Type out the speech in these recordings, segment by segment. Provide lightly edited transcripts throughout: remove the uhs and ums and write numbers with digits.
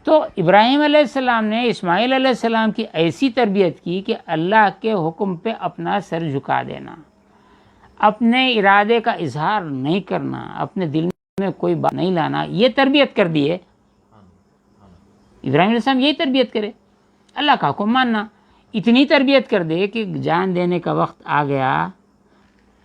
تو ابراہیم علیہ السلام نے اسماعیل علیہ السلام کی ایسی تربیت کی کہ اللہ کے حکم پہ اپنا سر جھکا دینا، اپنے ارادے کا اظہار نہیں کرنا، اپنے دل میں کوئی بات نہیں لانا، یہ تربیت کر دی ہے۔ ابراہیم علیہ السلام یہی تربیت کرے، اللہ کا حکم ماننا، اتنی تربیت کر دے کہ جان دینے کا وقت آ گیا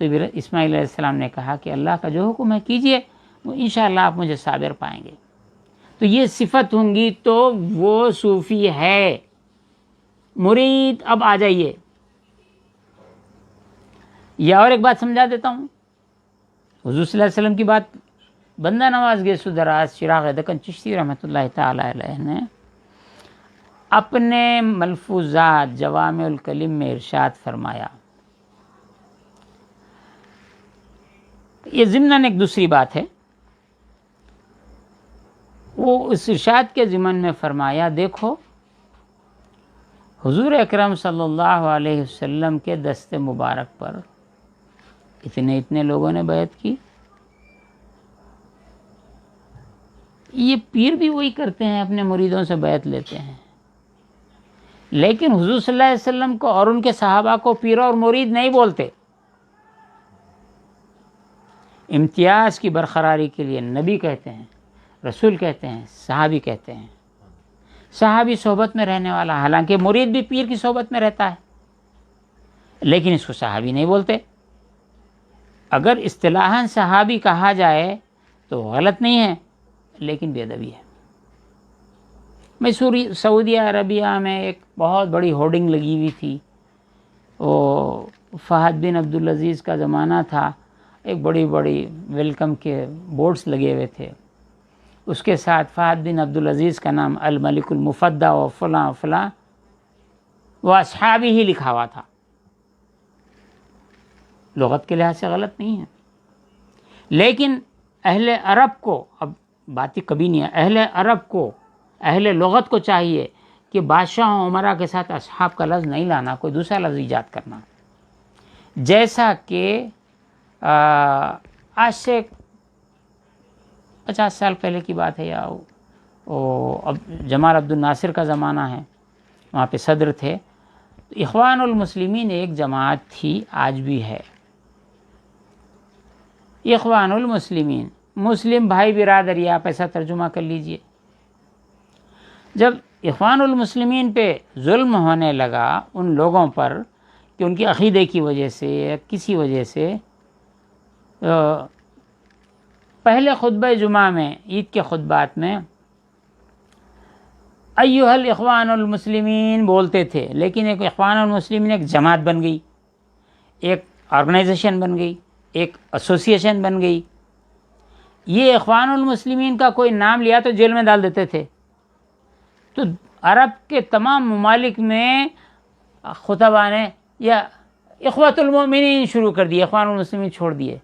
تو اسماعیل علیہ السلام نے کہا کہ اللہ کا جو حکم ہے کیجئے، انشاءاللہ آپ مجھے صابر پائیں گے۔ تو یہ صفت ہوں گی تو وہ صوفی ہے۔ مرید اب آ جائیے، یا اور ایک بات سمجھا دیتا ہوں، حضور صلی اللہ علیہ وسلم کی بات بندہ نواز گیس دراز چراغ دکن چشتی رحمۃ اللہ تعالی علیہ نے اپنے ملفوظات جوامع الکلم میں ارشاد فرمایا۔ یہ ضمناً ایک دوسری بات ہے، وہ اس ارشاد کے ضمن میں فرمایا، دیکھو حضور اکرم صلی اللہ علیہ وسلم کے دست مبارک پر اتنے لوگوں نے بیعت کی، یہ پیر بھی وہی کرتے ہیں، اپنے مریدوں سے بیعت لیتے ہیں، لیکن حضور صلی اللہ علیہ وسلم کو اور ان کے صحابہ کو پیر اور مرید نہیں بولتے۔ امتیاز کی برقراری کے لیے نبی کہتے ہیں، رسول کہتے ہیں، صحابی کہتے ہیں۔ صحابی صحبت میں رہنے والا، حالانکہ مرید بھی پیر کی صحبت میں رہتا ہے، لیکن اس کو صحابی نہیں بولتے۔ اگر اصطلاحاً صحابی کہا جائے تو غلط نہیں ہے، لیکن بے ادبی ہے۔ میں سعودی عربیہ میں ایک بہت بڑی ہورڈنگ لگی ہوئی تھی، وہ فہد بن عبدالعزیز کا زمانہ تھا، ایک بڑی ویلکم کے بورڈز لگے ہوئے تھے، اس کے ساتھ فہد بن عبدالعزیز کا نام الملک المفدی و فلاں فلاں وہ اصحابی ہی لکھا ہوا تھا۔ لغت کے لحاظ سے غلط نہیں ہے، لیکن اہل عرب کو، اب باتیں کبھی نہیں ہے، اہل عرب کو، اہل لغت کو چاہیے کہ بادشاہ عمرہ کے ساتھ اصحاب کا لفظ نہیں لانا، کوئی دوسرا لفظ ایجاد کرنا۔ جیسا کہ آج سے 50 سال پہلے کی بات ہے، یا اب جمال عبد الناصر کا زمانہ ہے، وہاں پہ صدر تھے، تو اخوان المسلمین ایک جماعت تھی، آج بھی ہے۔ اخوان المسلمین، مسلم بھائی برادری، آپ ایسا ترجمہ کر لیجئے۔ جب اخوان المسلمین پہ ظلم ہونے لگا ان لوگوں پر کہ ان کی عقیدے کی وجہ سے یا کسی وجہ سے، پہلے خطبہ جمعہ میں، عید کے خطبات میں ایھا الاخوان المسلمین بولتے تھے، لیکن ایک اخوان المسلمین ایک جماعت بن گئی، ایک آرگنائزیشن بن گئی، ایک ایسوسیشن بن گئی۔ یہ اخوان المسلمین کا کوئی نام لیا تو جیل میں ڈال دیتے تھے۔ تو عرب کے تمام ممالک میں خطبہ نے یا اخوۃ المؤمنین شروع کر دیے، اخوان المسلمین چھوڑ دیے۔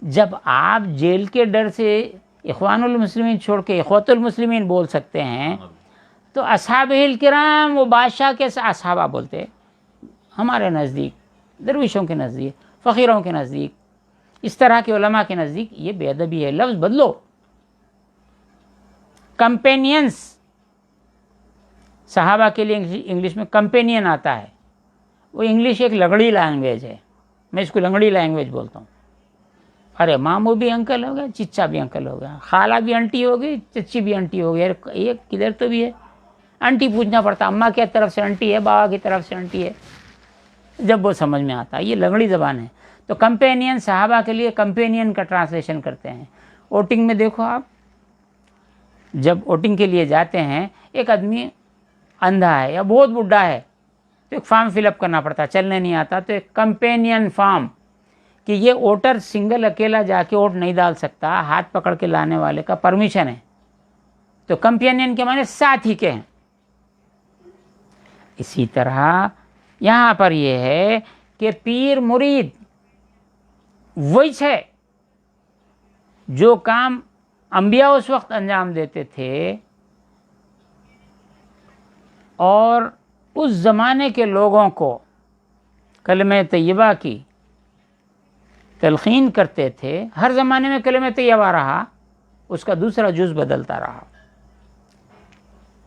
جب آپ جیل کے ڈر سے اخوان المسلمین چھوڑ کے اخوۃ المسلمین بول سکتے ہیں، تو اصحاب الکرام وہ بادشاہ کے اصحابہ بولتے، ہمارے نزدیک، درویشوں کے نزدیک، فقیروں کے نزدیک، اس طرح کے علماء کے نزدیک یہ بے ادبی ہے۔ لفظ بدلو۔ کمپینینس، صحابہ کے لیے انگلش میں کمپینین آتا ہے، وہ انگلش ایک لنگڑی لینگویج ہے، میں اس کو لنگڑی لینگویج بولتا ہوں۔ ارے ماموں بھی انکل ہو گیا، چچا بھی انکل ہو گیا، خالہ بھی انٹی ہو گئی، چچی بھی انٹی ہو گئی، یہ کدھر تو بھی ہے، انٹی پوچھنا پڑتا، اماں کی طرف سے انٹی ہے، بابا کی طرف سے انٹی ہے، جب وہ سمجھ میں آتا ہے۔ یہ لنگڑی زبان ہے۔ تو کمپینین، صحابہ کے لیے کمپینین کا ٹرانسلیشن کرتے ہیں۔ ووٹنگ میں دیکھو آپ، جب ووٹنگ کے لیے جاتے ہیں، ایک آدمی اندھا ہے یا بہت بوڑھا ہے تو ایک فارم فل اپ کرنا پڑتا ہے، چلنے نہیں آتا، تو ایک کمپینین فارم کہ یہ ووٹر سنگل اکیلا جا کے ووٹ نہیں ڈال سکتا، ہاتھ پکڑ کے لانے والے کا پرمیشن ہے۔ تو کمپینین کے معنی ساتھی کے ہیں۔ اسی طرح یہاں پر یہ ہے کہ پیر مرید وہی ہے جو کام انبیاء اس وقت انجام دیتے تھے اور اس زمانے کے لوگوں کو کلمہ طیبہ کی تلقین کرتے تھے۔ ہر زمانے میں کلمہ طیبہ رہا، اس کا دوسرا جز بدلتا رہا۔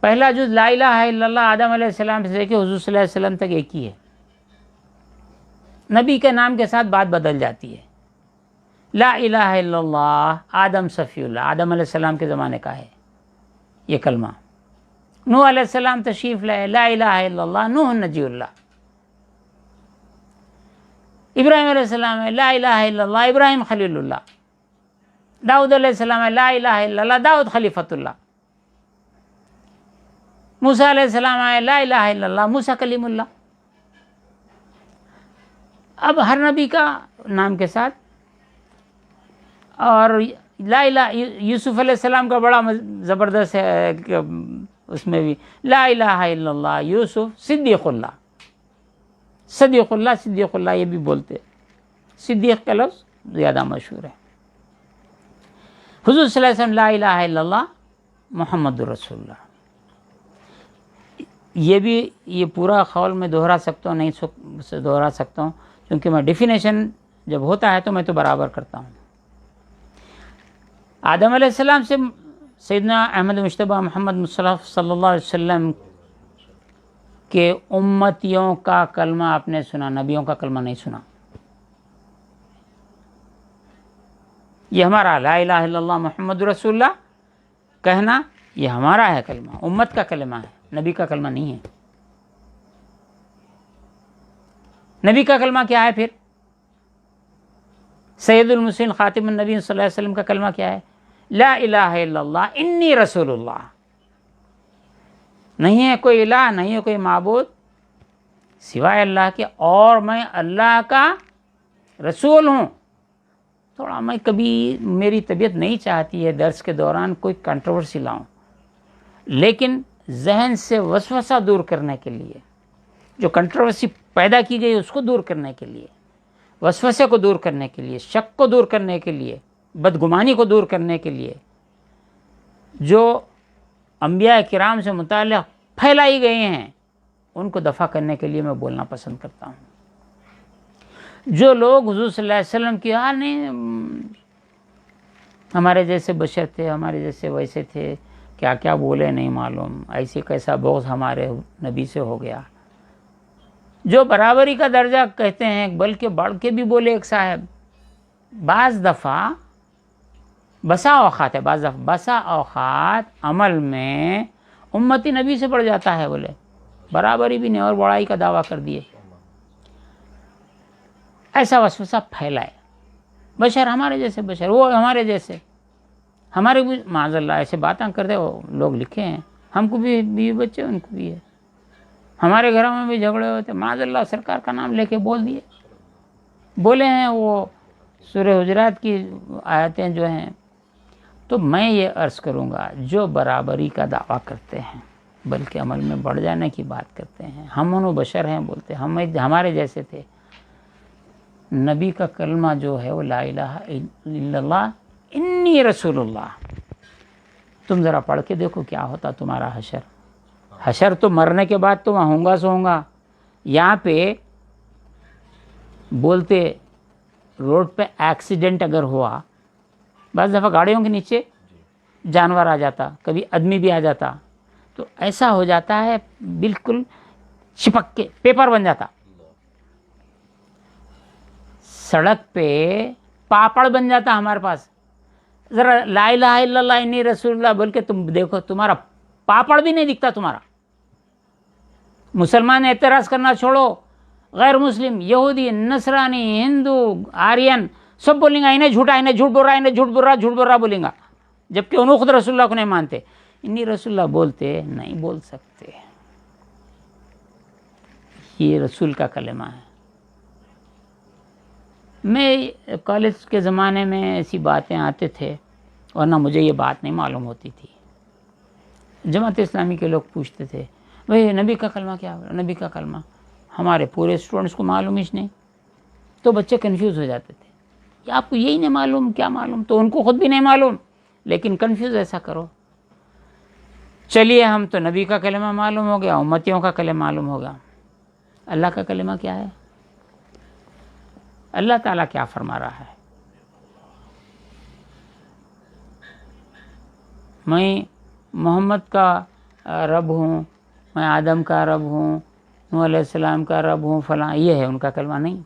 پہلا جز لا الہ الا اللہ آدم علیہ السلام سے کہ حضور صلی اللہ علیہ وسلم تک ایک ہی ہے. نبی کے نام کے ساتھ بات بدل جاتی ہے. لا الہ الا اللہ آدم صفی اللہ، آدم علیہ السلام کے زمانے کا ہے یہ کلمہ. نوح علیہ السلام تشریف لائے، لا الہ الا اللہ نوح نجی اللہ. ابراہیم علیہ السلام ہے، لا الہ الا اللہ ابراہیم خلیل اللہ. داؤد علیہ السلام ہے، لا الہ الا اللہ داؤد خلیفۃ اللہ. موسیٰ علیہ السلام ہے، لا الہ الا اللہ موسیٰ کلیم اللہ. اب ہر نبی کا نام کے ساتھ، اور لا الہ یوسف علیہ السلام کا بڑا زبردست ہے کہ اس میں بھی لا الہ الا اللہ یوسف صدیق اللہ. صدیق اللہ یہ بھی بولتے، صدیق کا لفظ زیادہ مشہور ہے. حضور صلی اللہ علیہ وسلم لا الہ الا اللہ محمد رسول اللہ. یہ پورا قول میں دہرا سکتا ہوں، نہیں دہرا سکتا ہوں کیونکہ میں ڈیفینیشن جب ہوتا ہے تو میں تو برابر کرتا ہوں. آدم علیہ السلام سے سیدنا احمد مجتبیٰ محمد مصطفیٰ صلی اللہ علیہ وسلم کہ امتیوں کا کلمہ آپ نے سنا، نبیوں کا کلمہ نہیں سنا. یہ ہمارا لا الہ الا اللہ محمد رسول اللہ کہنا یہ ہمارا ہے کلمہ، امت کا کلمہ ہے، نبی کا کلمہ نہیں ہے. نبی کا کلمہ کیا ہے پھر؟ سید المرسلین خاتم النبی صلی اللہ علیہ وسلم کا کلمہ کیا ہے؟ لا الہ الا اللہ انی رسول اللہ. نہیں ہے کوئی الہ، نہیں ہے کوئی معبود سوائے اللہ کے، اور میں اللہ کا رسول ہوں. تھوڑا میں کبھی میری طبیعت نہیں چاہتی ہے درس کے دوران کوئی کنٹروورسی لاؤں، لیکن ذہن سے وسوسہ دور کرنے کے لیے، جو کنٹروورسی پیدا کی گئی اس کو دور کرنے کے لیے، وسوسے کو دور کرنے کے لیے، شک کو دور کرنے کے لیے، بدگمانی کو دور کرنے کے لیے، جو انبیاء کرام سے متعلق پھیلائی گئی ہیں ان کو دفع کرنے کے لیے میں بولنا پسند کرتا ہوں. جو لوگ حضور صلی اللہ علیہ وسلم کی نہیں ہمارے جیسے بشر تھے، ہمارے جیسے ویسے تھے، کیا کیا بولے نہیں معلوم، ایسے کیسا بغض ہمارے نبی سے ہو گیا. جو برابری کا درجہ کہتے ہیں، بلکہ بڑھ کے بھی بولے ایک صاحب، بعض دفعہ بسا اوقات عمل میں امتی نبی سے بڑھ جاتا ہے. بولے برابری بھی نہیں اور بڑائی کا دعویٰ کر دیے. ایسا وسوسہ پھیلائے. بشر ہمارے جیسے، بشر وہ ہمارے جیسے، ہمارے بھی معاذ اللہ ایسے باتیں کرتے وہ لوگ لکھے ہیں. ہم کو بھی بیوی بچے ان کو بھی ہے، ہمارے گھروں میں بھی جھگڑے ہوتے، معاذ اللہ سرکار کا نام لے کے بول دیے. بولے ہیں وہ سورہ حجرات کی آیتیں جو ہیں. تو میں یہ عرض کروں گا جو برابری کا دعویٰ کرتے ہیں بلکہ عمل میں بڑھ جانے کی بات کرتے ہیں، ہم انہوں بشر ہیں بولتے، ہمارے جیسے تھے. نبی کا کلمہ جو ہے وہ لا الہ الا اللہ انی رسول اللہ. تم ذرا پڑھ کے دیکھو کیا ہوتا تمہارا حشر تو مرنے کے بعد تو وہاں ہوں گا سو ہوں گا. یہاں پہ بولتے روڈ پہ ایکسیڈنٹ اگر ہوا، بعض دفعہ گاڑیوں کے نیچے جانور آ جاتا، کبھی آدمی بھی آ جاتا، تو ایسا ہو جاتا ہے بالکل چپک کے پیپر بن جاتا. سڑک پہ پاپڑ بن جاتا ہمارے پاس. ذرا لا الہ الا اللہ انی رسول اللہ بول کے تم دیکھو، تمہارا پاپڑ بھی نہیں دکھتا تمہارا. مسلمان اعتراض کرنا چھوڑو، غیر مسلم، یہودی، نصرانی، ہندو، آرین سب بولیں گا انہیں جھوٹا، انہیں جھوٹ بول رہا بولیں گا، جبکہ انہوں خود رسول اللہ کو نہیں مانتے. انی رسول اللہ بولتے نہیں بول سکتے. یہ رسول کا کلمہ ہے. میں کالج کے زمانے میں ایسی باتیں آتے تھے ورنہ مجھے یہ بات نہیں معلوم ہوتی تھی. جماعت اسلامی کے لوگ پوچھتے تھے بھئی نبی کا کلمہ کیا ہے؟ نبی کا کلمہ ہمارے پورے اسٹوڈنٹس کو معلوم ہی نہیں. تو بچے کنفیوز ہو جاتے تھے کہ آپ کو یہی نہیں معلوم، کیا معلوم؟ تو ان کو خود بھی نہیں معلوم، لیکن کنفیوز ایسا کرو. چلیے ہم تو نبی کا کلمہ معلوم ہو گیا، امتیوں کا کلمہ معلوم ہو گیا. اللہ کا کلمہ کیا ہے؟ اللہ تعالیٰ کیا فرما رہا ہے؟ میں محمد کا رب ہوں، میں آدم کا رب ہوں، نوح علیہ السلام کا رب ہوں، فلاں، یہ ہے ان کا کلمہ نہیں۔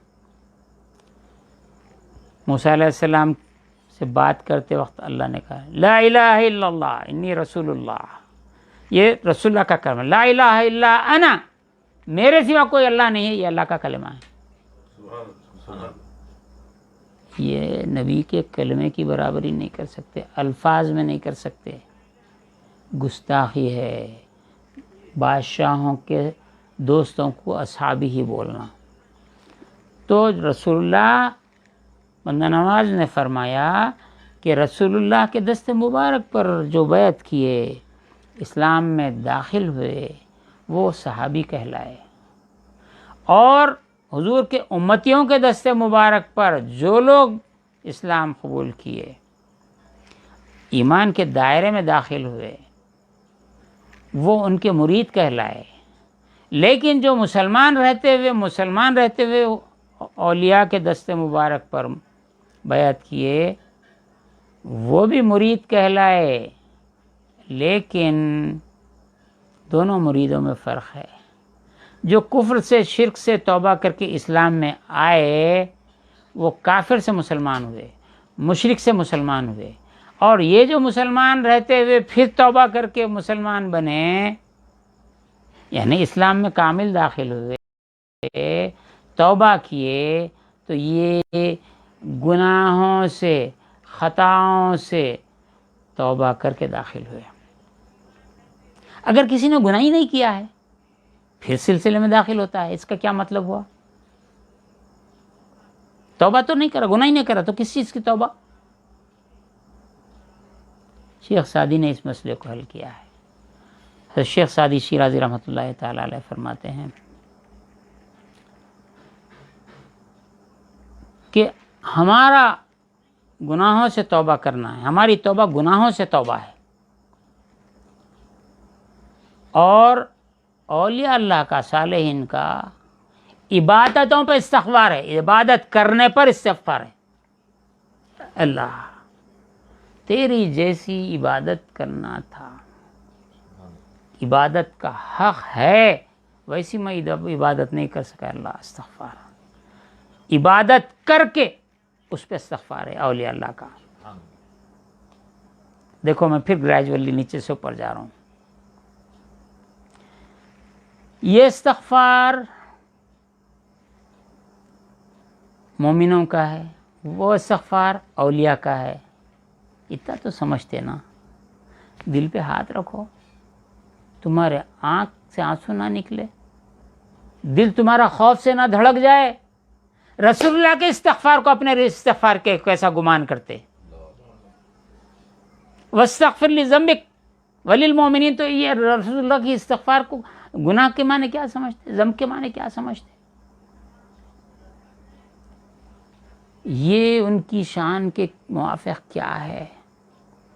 موسیٰ علیہ السلام سے بات کرتے وقت اللہ نے کہا لا الہ الا اللہ انی رسول اللہ، یہ رسول اللہ کا کلمہ، لا الہ الا انا، میرے سوا کوئی اللہ نہیں ہے، یہ اللہ کا کلمہ ہے۔ یہ نبی کے کلمے کی برابری نہیں کر سکتے، الفاظ میں نہیں کر سکتے، گستاخی ہے۔ بادشاہوں کے دوستوں کو اصحابی ہی بولنا۔ تو رسول اللہ بندہ نواز نے فرمایا کہ رسول اللہ کے دست مبارک پر جو بیعت کیے، اسلام میں داخل ہوئے، وہ صحابی کہلائے، اور حضور کے امتیوں کے دست مبارک پر جو لوگ اسلام قبول کیے، ایمان کے دائرے میں داخل ہوئے، وہ ان کے مرید کہلائے۔ لیکن جو مسلمان رہتے ہوئے اولیاء کے دست مبارک پر بیعت کیے، وہ بھی مرید کہلائے، لیکن دونوں مریدوں میں فرق ہے۔ جو کفر سے، شرک سے توبہ کر کے اسلام میں آئے، وہ کافر سے مسلمان ہوئے، مشرک سے مسلمان ہوئے، اور یہ جو مسلمان رہتے ہوئے پھر توبہ کر کے مسلمان بنے، یعنی اسلام میں کامل داخل ہوئے، توبہ کیے، تو یہ گناہوں سے، خطاؤں سے توبہ کر کے داخل ہوئے۔ اگر کسی نے گناہ ہی نہیں کیا ہے پھر سلسلے میں داخل ہوتا ہے، اس کا کیا مطلب ہوا؟ توبہ تو نہیں کرا، گناہ ہی نہیں کرا، تو کس چیز کی توبہ؟ شیخ سعدی نے اس مسئلے کو حل کیا ہے۔ شیخ سعدی شیرازی رحمۃ اللہ تعالی علیہ فرماتے ہیں کہ ہمارا گناہوں سے توبہ کرنا ہے، ہماری توبہ گناہوں سے توبہ ہے، اور اولیاء اللہ کا، صالحین کا عبادتوں پہ استغفار ہے، عبادت کرنے پر استغفار ہے۔ اللہ تیری جیسی عبادت کرنا تھا، عبادت کا حق ہے، ویسی میں عبادت نہیں کر سکا، اللہ استغفار۔ عبادت کر کے اس پہ استغفار ہے اولیاء اللہ کا۔ دیکھو میں پھر گریجولی نیچے سے اوپر جا رہا ہوں۔ یہ استغفار مومنوں کا ہے، وہ استغفار اولیاء کا ہے۔ اتنا تو سمجھتے نا، دل پہ ہاتھ رکھو، تمہارے آنکھ سے آنسو نہ نکلے، دل تمہارا خوف سے نہ دھڑک جائے۔ رسول اللہ کے استغفار کو اپنے استغفار کے کیسا گمان کرتے؟ واستغفر لذنبک وللمؤمنین، تو یہ رسول اللہ کی استغفار کو گناہ کے معنی کیا سمجھتے، ذنب کے معنی کیا سمجھتے؟ یہ ان کی شان کے موافق کیا ہے؟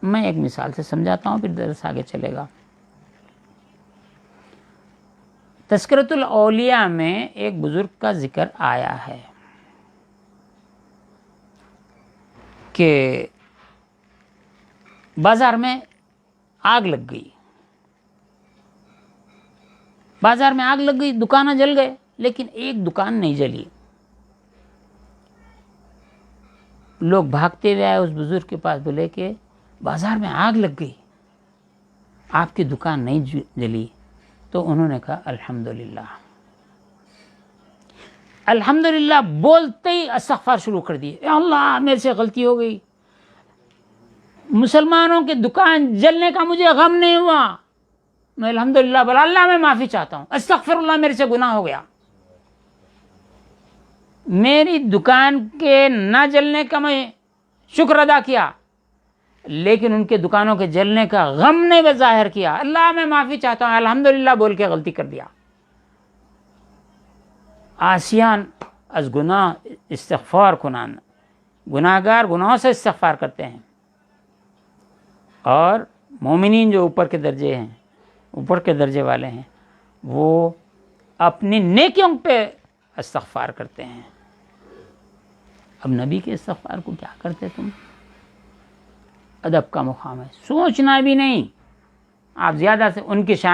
میں ایک مثال سے سمجھاتا ہوں، پھر درس آگے چلے گا۔ تذکرۃ الاولیاء میں ایک بزرگ کا ذکر آیا ہے کہ بازار میں آگ لگ گئی، بازار میں آگ لگ گئی، دکانیں جل گئے، لیکن ایک دکان نہیں جلی۔ لوگ بھاگتے ہوئے آئے اس بزرگ کے پاس، بولے کہ بازار میں آگ لگ گئی، آپ کی دکان نہیں جلی۔ تو انہوں نے کہا الحمدللہ، الحمدللہ بولتے ہی استغفار شروع کر دیے، اے اللہ میرے سے غلطی ہو گئی، مسلمانوں کے دکان جلنے کا مجھے غم نہیں ہوا، میں الحمدللہ بولا، اللہ میں معافی چاہتا ہوں، استغفر اللہ میرے سے گناہ ہو گیا، میری دکان کے نہ جلنے کا میں شکر ادا کیا، لیکن ان کے دکانوں کے جلنے کا غم نہیں ظاہر کیا، اللہ میں معافی چاہتا ہوں، الحمدللہ بول کے غلطی کر دیا۔ آسیان از گناہ استغفار کنان، گناہگار گناہوں سے استغفار کرتے ہیں، اور مومنین جو اوپر کے درجے ہیں، اوپر کے درجے والے ہیں، وہ اپنی نیکیوں پہ استغفار کرتے ہیں۔ اب نبی کے استغفار کو کیا کرتے تم؟ ادب کا مقام ہے، سوچنا بھی نہیں، آپ زیادہ سے ان کی شان